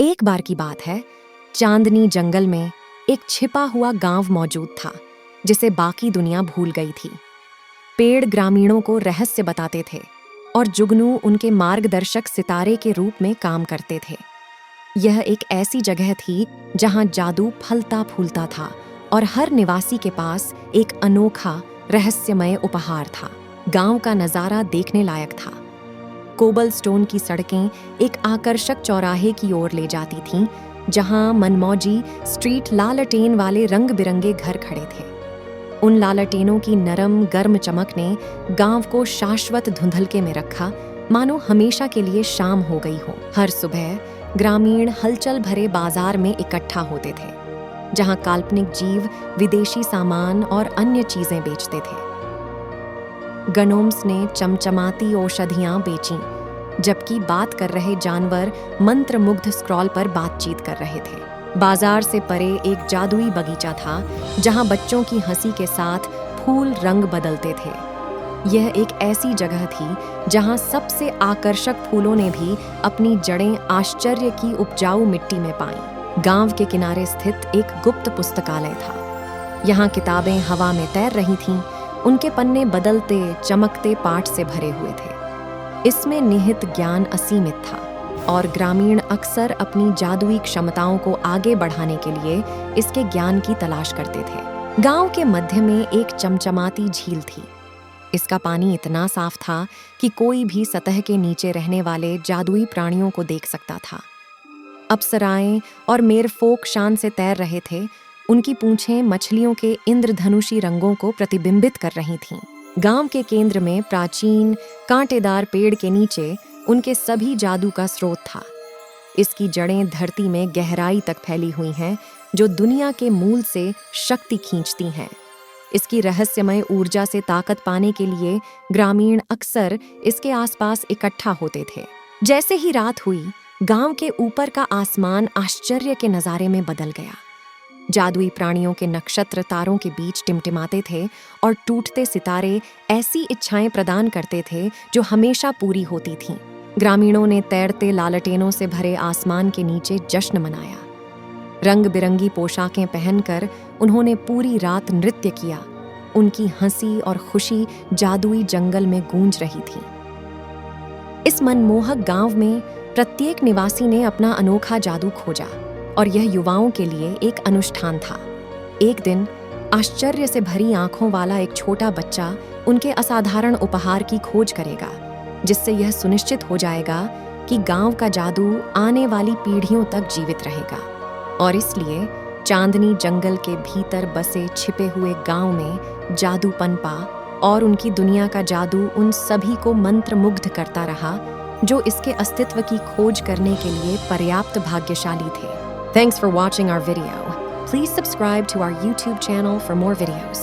एक बार की बात है, चांदनी जंगल में एक छिपा हुआ गांव मौजूद था जिसे बाकी दुनिया भूल गई थी। पेड़ ग्रामीणों को रहस्य बताते थे और जुगनू उनके मार्गदर्शक सितारे के रूप में काम करते थे। यह एक ऐसी जगह थी जहां जादू फलता फूलता था और हर निवासी के पास एक अनोखा रहस्यमय उपहार था। गांव का नजारा देखने लायक था। कोबलस्टोन की सड़कें एक आकर्षक चौराहे की ओर ले जाती थीं, जहां मनमौजी स्ट्रीट लालटेन वाले रंग बिरंगे घर खड़े थे। उन लालटेनों की नरम गर्म चमक ने गांव को शाश्वत धुंधलके में रखा, मानो हमेशा के लिए शाम हो गई हो। हर सुबह ग्रामीण हलचल भरे बाजार में इकट्ठा होते थे, जहां काल्पनिक जीव विदेशी सामान और अन्य चीजें बेचते थे। गनोम्स ने चमचमाती औषधियां बेचीं, जबकि बात कर रहे जानवर मंत्रमुग्ध स्क्रॉल पर बातचीत कर रहे थे। बाजार से परे एक जादुई बगीचा था, जहां बच्चों की हंसी के साथ फूल रंग बदलते थे। यह एक ऐसी जगह थी जहां सबसे आकर्षक फूलों ने भी अपनी जड़ें आश्चर्य की उपजाऊ मिट्टी में पाईं। गांव के किनारे स्थित एक गुप्त पुस्तकालय था। यहाँ किताबें हवा में तैर रही थीं, उनके पन्ने बदलते चमकते पाठ से भरे हुए थे। इसमें निहित ज्ञान असीमित था और ग्रामीण अक्सर अपनी जादुई क्षमताओं को आगे बढ़ाने के लिए इसके ज्ञान की तलाश करते थे। गांव के मध्य में एक चमचमाती झील थी। इसका पानी इतना साफ था कि कोई भी सतह के नीचे रहने वाले जादुई प्राणियों को देख सकता था। अप्सराएं और मेरफोक शान से तैर रहे थे। उनकी पूंछें मछलियों के इंद्रधनुषी रंगों को प्रतिबिंबित कर रही थीं। गांव के केंद्र में प्राचीन कांटेदार पेड़ के नीचे उनके सभी जादू का स्रोत था। इसकी जड़ें धरती में गहराई तक फैली हुई हैं, जो दुनिया के मूल से शक्ति खींचती हैं। इसकी रहस्यमय ऊर्जा से ताकत पाने के लिए ग्रामीण अक्सर इसके आसपास इकट्ठा होते थे। जैसे ही रात हुई, गांव के ऊपर का आसमान आश्चर्य के नजारे में बदल गया। जादुई प्राणियों के नक्षत्र तारों के बीच टिमटिमाते थे और टूटते सितारे ऐसी इच्छाएं प्रदान करते थे जो हमेशा पूरी होती थीं। ग्रामीणों ने तैरते लालटेनों से भरे आसमान के नीचे जश्न मनाया। रंग बिरंगी पोशाकें पहनकर उन्होंने पूरी रात नृत्य किया। उनकी हंसी और खुशी जादुई जंगल में गूंज रही थी। इस मनमोहक गांव में प्रत्येक निवासी ने अपना अनोखा जादू खोजा और यह युवाओं के लिए एक अनुष्ठान था। एक दिन आश्चर्य से भरी आंखों वाला एक छोटा बच्चा उनके असाधारण उपहार की खोज करेगा, जिससे यह सुनिश्चित हो जाएगा कि गांव का जादू आने वाली पीढ़ियों तक जीवित रहेगा। और इसलिए चांदनी जंगल के भीतर बसे छिपे हुए गांव में जादू पनपा और उनकी दुनिया का जादू उन सभी को मंत्रमुग्ध करता रहा, जो इसके अस्तित्व की खोज करने के लिए पर्याप्त भाग्यशाली थे। Thanks for watching our video. Please subscribe to our YouTube channel for more videos.